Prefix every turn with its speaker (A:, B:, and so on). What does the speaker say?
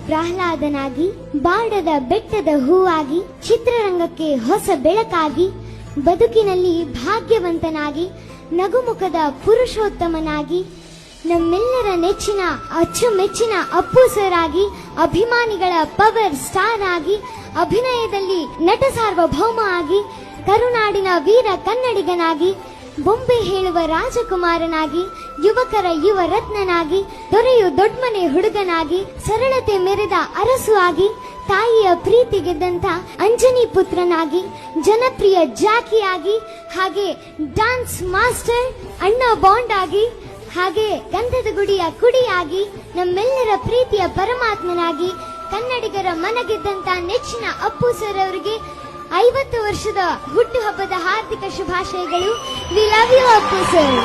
A: ಪ್ರಹ್ಲಾದನಾಗಿ, ಬಾಡದ ಬೆಟ್ಟದ ಹೂವಾಗಿ, ಚಿತ್ರರಂಗಕ್ಕೆ ಹೊಸ ಬೆಳಕಾಗಿ, ಬದುಕಿನಲ್ಲಿ ಭಾಗ್ಯವಂತನಾಗಿ, ನಗುಮುಖದ ಪುರುಷೋತ್ತಮನಾಗಿ, ನಮ್ಮೆಲ್ಲರ ನೆಚ್ಚಿನ ಅಚ್ಚುಮೆಚ್ಚಿನ ಅಪ್ಪು ಸರ್ ಆಗಿ, ಅಭಿಮಾನಿಗಳ ಪವರ್ ಸ್ಟಾರ್ ಆಗಿ, ಅಭಿನಯದಲ್ಲಿ ನಟ ಸಾರ್ವಭೌಮ ಆಗಿ, ಕರುನಾಡಿನ ವೀರ ಕನ್ನಡಿಗನಾಗಿ, ಬೊಂಬೆ ಹೇಳುವ ರಾಜಕುಮಾರನಾಗಿ, ಯುವಕರ ಯುವ ರತ್ನನಾಗಿ, ದೊರೆಯು ದೊಡ್ಮನೆ ಹುಡುಗನಾಗಿ, ಸರಳತೆ ಮೆರೆದ ಅರಸು ಆಗಿ, ತಾಯಿಯ ಪ್ರೀತಿ ಗೆದ್ದಂತ ಅಂಜನಿ ಪುತ್ರನಾಗಿ, ಜನಪ್ರಿಯ ಜಾಕಿಯಾಗಿ, ಹಾಗೆ ಡಾನ್ಸ್ ಮಾಸ್ಟರ್ ಅಣ್ಣ ಬಾಂಡ್ ಆಗಿ, ಹಾಗೆ ಗಂಧದ ಗುಡಿಯ ಕುಡಿಯಾಗಿ, ನಮ್ಮೆಲ್ಲರ ಪ್ರೀತಿಯ ಪರಮಾತ್ಮನಾಗಿ, ಕನ್ನಡಿಗರ ಮನಗೆದ್ದಂತ ನೆಚ್ಚಿನ ಅಪ್ಪು ಸರ್ ಅವರಿಗೆ 50 ವರ್ಷದ ಹುಟ್ಟುಹಬ್ಬದ ಹಾರ್ದಿಕ ಶುಭಾಶಯಗಳು. We love you Appu sir.